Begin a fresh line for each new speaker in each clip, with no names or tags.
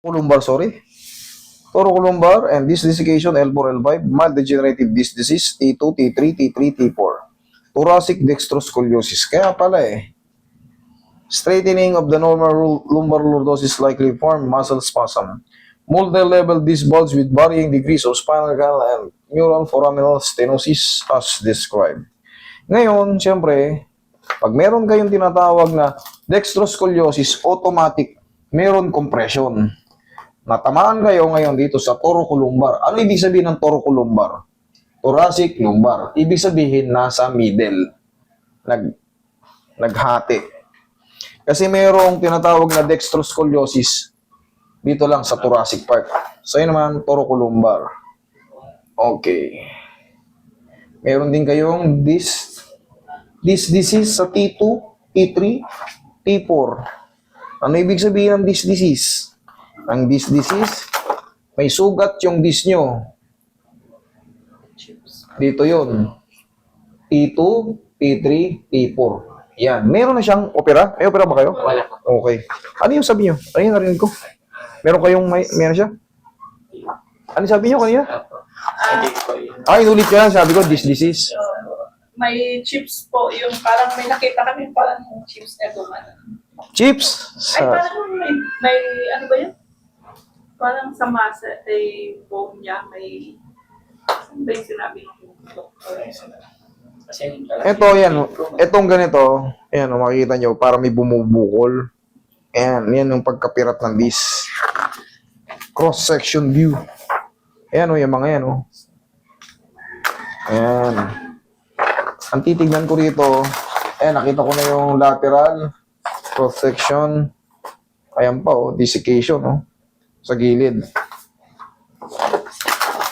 Lumbar, sorry. Thoracolumbar and disc desiccation L4, L5, mild degenerative disc disease T2, T3, T3, T4. Thoracic dextroscoliosis. Kaya pala eh. Straightening of the normal lumbar lordosis likely form muscle spasm. Multi-level disc bulge with varying degrees of spinal canal and neural foraminal stenosis as described. Ngayon, siyempre, pag meron kayong tinatawag na dextroscoliosis, automatic, meron compression. Natamaan kayo ngayon dito sa thoracolumbar. Ano ibig sabihin ng thoracolumbar? Thoracic lumbar. Ibig sabihin nasa middle. Naghati. Kasi mayroong tinatawag na dextroscoliosis dito lang sa thoracic part. So yun naman, thoracolumbar. Okay. Meron din kayong disc disease sa T2, T3, T4. Ano ibig sabihin ng disc disease? Ang disc disease, may sugat yung disc nyo. Dito yun. T2, T3, T4. Yan. Meron na siyang opera? May opera ba kayo?
Wala po.
Okay. Ano yung sabi nyo? Ano yung narinig ko? Meron kayong meron siya? Ano sabi nyo kanina?
Hindi po yun.
Inulit ko yan. Sabi ko, disc disease.
May chips po, yung parang may nakita kami parang chips na gumana.
Chips?
Ay, parang may ano ba yun? Parang sa masa, ay bone niya, may, ano ba yung sinabi ng doktor?
Kasi
Ito, yan. Itong ganito, ayan, makikita nyo, para may bumubukol. Ayan, yan yung pagkapirat ng disc. Cross-section view. Ayan, yung mga yan, Ayan. Ang titignan ko rito, ayan, nakita ko na yung lateral, cross-section. Ayan pa, desiccation, sa gilid.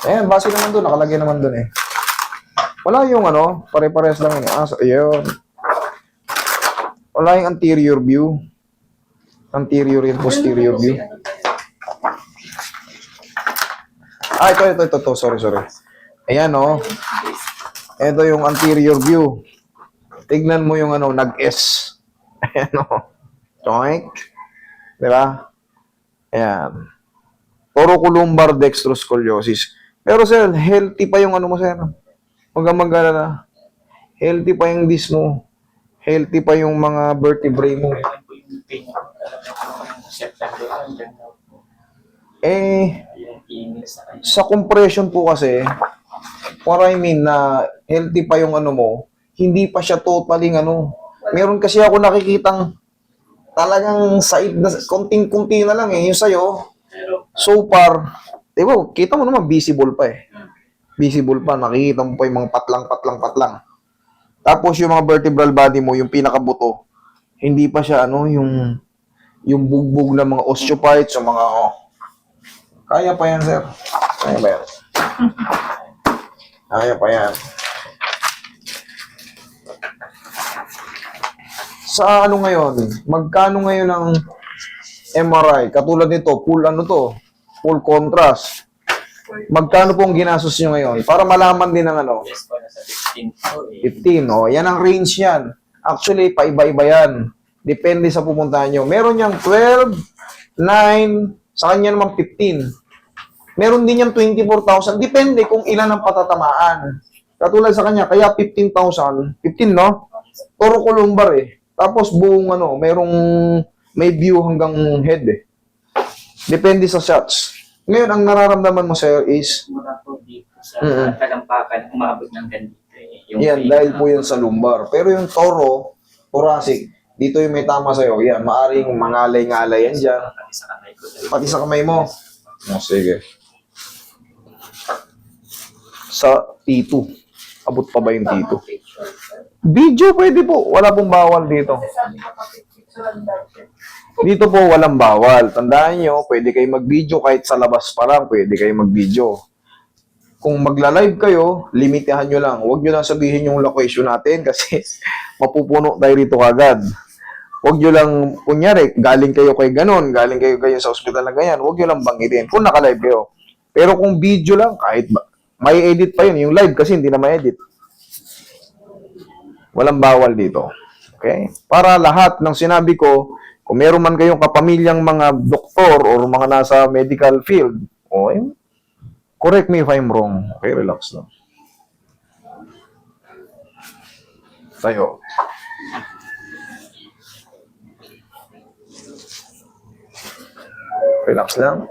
Ayan, base naman doon, nakalagay naman doon, Wala yung pare-pares lang yun. Ayun. Wala yung anterior view. Anterior and posterior view. Ito. Sorry. Ayan, Ito yung anterior view. Tignan mo yung nag-S. Ayan, Choink. Diba? Ayan. Thoracolumbar dextroscoliosis. Pero sir, healthy pa yung mo, sir. Huwag kang mag-alala. Healthy pa yung disc mo. Healthy pa yung mga vertebrae mo.
Ayan po yung pain. September lang dyan daw po. Ayan, inis na kayo.
Sa compression po kasi, what I mean na healthy pa yung mo, hindi pa siya totally Meron kasi ako nakikitang talagang side na, konting-kunti na lang yung sa'yo.
Pero,
So far, diba, kita mo naman visible pa Visible pa, nakikita mo pa yung mga patlang. Tapos yung mga vertebral body mo, yung pinakabuto, hindi pa siya yung bugbog ng mga osteophytes, yung mga kaya pa yan, sir. Kaya pa yan. Kaya pa yan. Sa ngayon, magkano ngayon ang MRI? Katulad nito, full contrast. Magkano pong ginastos nyo ngayon? Para malaman din ng
yes po, nasa 15 po
15, yan ang range yan. Actually, paiba-iba yan. Depende sa pupuntahan nyo. Meron niyang 12, 9, sa kanya naman 15. Meron din niyang 24,000. Depende kung ilan ang patatamaan. Katulad sa kanya, kaya 15,000. 15, no? Thoracolumbar Tapos buong may view hanggang head Depende sa shots. Ngayon, ang nararamdaman mo, sir, is
Mura po dito sa talampakan, umabot ng ganito Yung
yan,
pain
dahil
na-
po yan sa lumbar. Pero yung thoracic, dito yung may tama sa'yo. Yan, maaring mangalay-ngalay yan dyan.
Pati sa kamay ko.
Pati sa kamay mo. Sige. Sa T2. Abot pa ba yung T2? Video pwede po. Wala pong bawal dito.
Kasi sabi ko picturean dati.
Dito po walang bawal. Tandaan nyo, pwede kayo mag-video kahit sa labas pa lang, pwede kayo mag-video. Kung magla-live kayo, limitahan nyo lang. Huwag nyo lang sabihin yung location natin kasi mapupuno tayo rito kagad. Huwag nyo lang, kunyari, galing kayo kay ganon, galing kayo sa ospital na ganyan, huwag nyo lang banggitin kung naka-live kayo. Pero kung video lang, kahit may edit pa yun. Yung live kasi hindi na ma-edit. Walang bawal dito. Okay? Para lahat ng sinabi ko, Kung meron man kayong kapamilyang mga doktor or mga nasa medical field, okay, correct me if I'm wrong. Okay, relax lang. Tayo. Relax lang.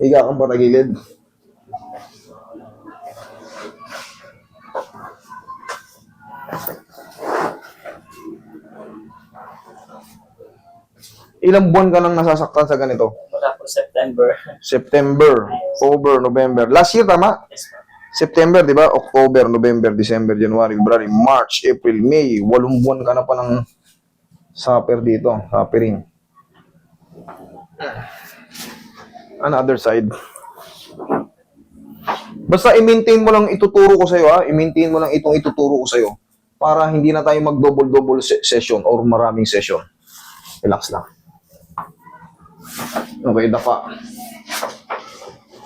Higa kang patagilid. Ilang buwan ka nang nasasaktan sa ganito?
Wala po September.
September, October, November. Last year, tama?
Yes po.
September, di ba? October, November, December, January, February, March, April, May. 8 buwan ka na pa ng suffer dito. Suffering. Another side. Basta i-maintain mo lang ituturo ko sa'yo, ha? I-maintain mo lang itong ituturo ko sa'yo para hindi na tayo mag-double-double session or maraming session. Relax lang. Okay, dapa.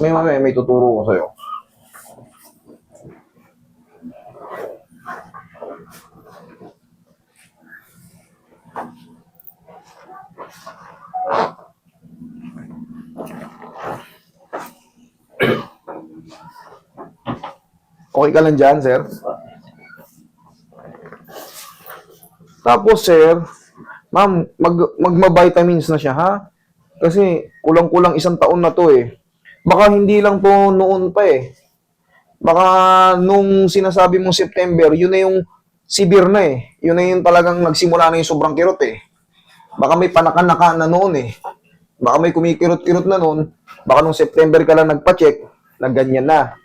May tuturo ko sa'yo. Okay ka lang dyan, sir? Tapos, sir, ma'am, magma-vitamins na siya, ha? Kasi kulang-kulang 1 taon na to eh. Baka hindi lang to noon pa eh. Baka nung sinasabi mong September, yun na yung severe na eh. Yun na yung talagang nagsimula na yung sobrang kirot eh. Baka may panaka-naka na noon eh. Baka may kumikirot-kirot na noon. Baka nung September ka lang nagpa-check, nagganyan na.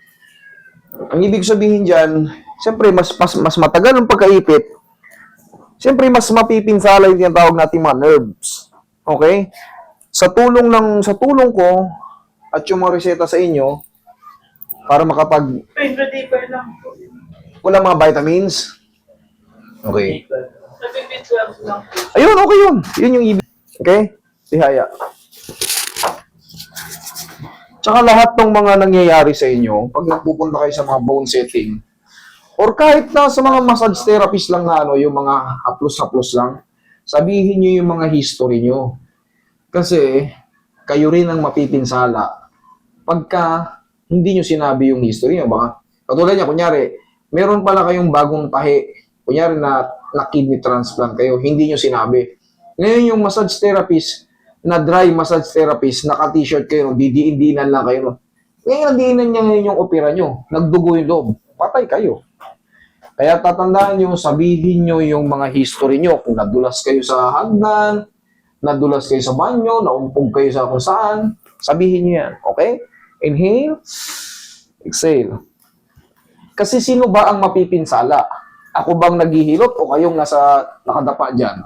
Ang ibig sabihin dyan, siyempre mas matagal ang pagkaipit. Siyempre mas mapipinsala yung tinatawag natin mga nerves. Okay? Sa tulong ko at yung mga reseta sa inyo para makapag
Pain reliever lang po.
wala mga vitamins. Okay.
Sabi B12 lang po.
Ayun, okay yun. Yun yung ibig. Okay? Tihaya. Tsaka lahat ng mga nangyayari sa inyo, pag nagpupunta kayo sa mga bone setting, or kahit na sa mga massage therapist lang na yung mga haplos-haplos lang, sabihin nyo yung mga history nyo. Kasi, kayo rin ang mapipinsala pagka hindi nyo sinabi yung history nyo. Baka, katulad niya, kunyari, meron pala kayong bagong tahi, kunyari na kidney transplant kayo, hindi nyo sinabi. Ngayon yung massage therapist, na dry massage therapist, naka-t-shirt kayo, didiin-diinan lang kayo. Ngayon, diinan niya ngayon yung opera nyo. Nagdugo yung loob. Patay kayo. Kaya tatandaan nyo, sabihin nyo yung mga history nyo. Kung nadulas kayo sa hagdan, nadulas kayo sa banyo, naumpog kayo sa kung saan, sabihin nyo yan. Okay? Inhale. Exhale. Kasi sino ba ang mapipinsala? Ako bang naghihilot o kayong nakadapa dyan?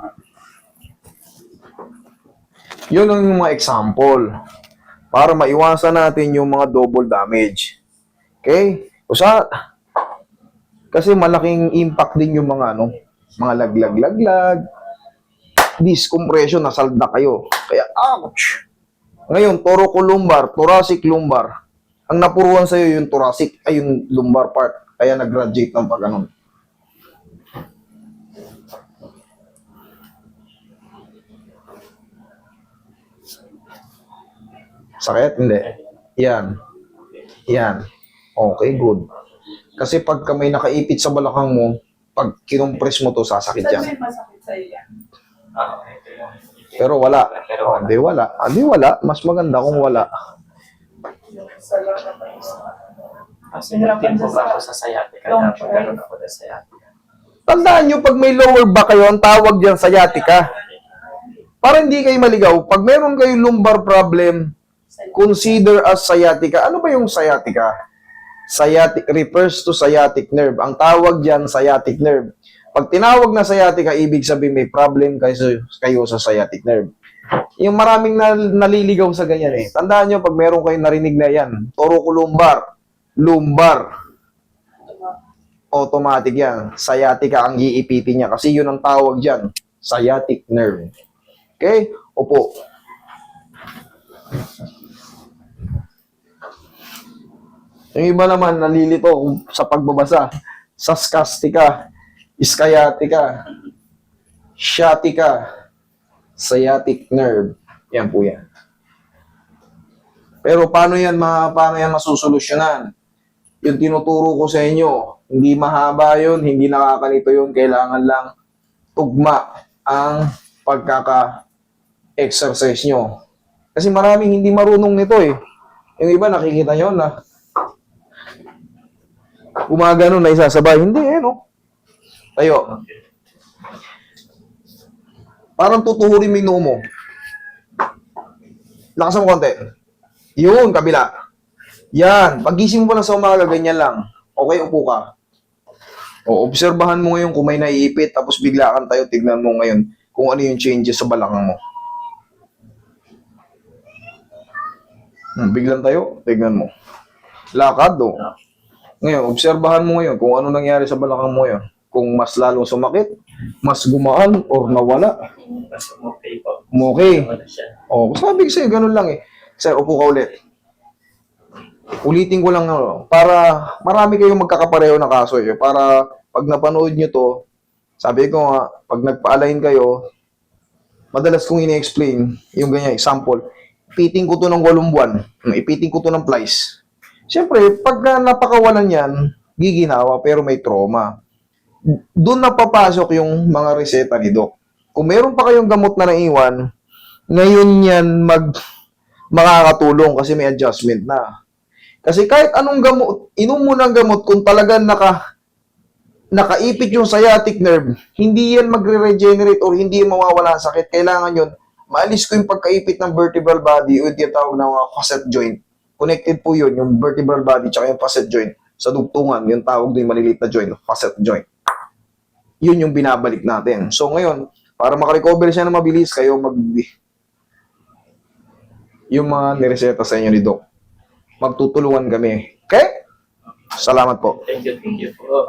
Yun ang yung mga example para maiwasan natin yung mga double damage. Okay? Kasi malaking impact din yung mga mga laglag, discompression, nasalda kayo. Kaya, ouch! Ngayon, thoracolumbar, thoracic lumbar. Ang napuruan sa'yo yung thoracic, ay yung lumbar part. Kaya nag-graduate ng pag-anon. Sakit? Hindi. Yan. Yan. Okay, good. Kasi pagka may nakaipit sa balakang mo, pag kinumpres mo to, sasakit
Saan
yan.
may masakit sa'yo yan?
Okay.
Pero wala.
Pero wala.
Hindi wala. Hindi wala. Mas maganda kung wala.
Yung sa lang na may isa.
Kasi nagtin po ba ako sa sciatica?
Long
Dapat karoon ako ng sciatica.
Tandaan nyo, pag may lower back kayo, ang tawag dyan sciatica. Para hindi kayo maligaw, pag meron kayong lumbar problem, consider as sciatica. Ano ba yung sciatica? Sciatic refers to sciatic nerve. Ang tawag dyan, sciatic nerve. Pag tinawag na sciatica, ibig sabihin may problem kayo sa sciatic nerve. Yung maraming naliligaw sa ganyan eh. Tandaan nyo, pag meron kayong narinig na yan, thoracolumbar, lumbar, automatic yan. Sciatica ang iipitin niya kasi yun ang tawag dyan, sciatic nerve. Okay? Opo. Yung iba naman nalilito sa pagbabasa. Saskastica, sciatica. sciatic nerve. Yan po yan. Pero paano yan masusolusyonan? Yung tinuturo ko sa inyo, hindi mahaba yun, hindi nakakalito yun, kailangan lang tugma ang pagkaka-exercise nyo. Kasi maraming hindi marunong nito eh. Yung iba nakikita nyo na gumagano na isasabay. Hindi eh, no? Tayo. Parang tutuhurin mo yung noo mo. Lakasan mo konti. Yun, kabila. Yan. Pagising mo pa lang sa umaga, ganyan lang. Okay, upo ka. O, obserbahan mo ngayon kung may naiipit, tapos bigla kang tayo, tignan mo ngayon kung ano yung changes sa balakang mo. Biglang tayo, tignan mo. Lakad, do. Ngayon, obserbahan mo ngayon kung ano nangyari sa balakang mo ngayon. Kung mas lalong sumakit, mas gumaan, or nawala.
Mas okay po.
Okay.
Wala siya.
O, sabi ko sa'yo, ganun lang eh. Sir, upo ka ulit. Ulitin ko lang, para marami kayong magkakapareho na kaso eh. Para pag napanood nyo to, sabi ko nga, pag nagpa-align kayo, madalas kong ini-explain yung ganyan, example, ipiting ko to ng 8 buwan, ipiting ko to ng plies. Siyempre, pag napakawalan yan, giginawa pero may trauma. Doon na papasok yung mga reseta ni Doc. Kung meron pa kayong gamot na naiwan, ngayon yan makakatulong kasi may adjustment na. Kasi kahit anong gamot, inom mo ng gamot kung talagang nakaipit yung sciatic nerve, hindi yan magre-regenerate or hindi yan mawawala ang sakit. Kailangan yun, maalis ko yung pagkaipit ng vertebral body o yung tinatawag na mga facet joint. Connected po yun, yung vertebral body tsaka yung facet joint. Sa dugtungan, yung tawag doon yung maliliit na joint, facet joint. Yun yung binabalik natin. So ngayon, para makarecover siya na mabilis, kayo yung mga nireseta sa inyo ni Doc. Magtutulungan kami. Okay? Salamat po.
Thank you po.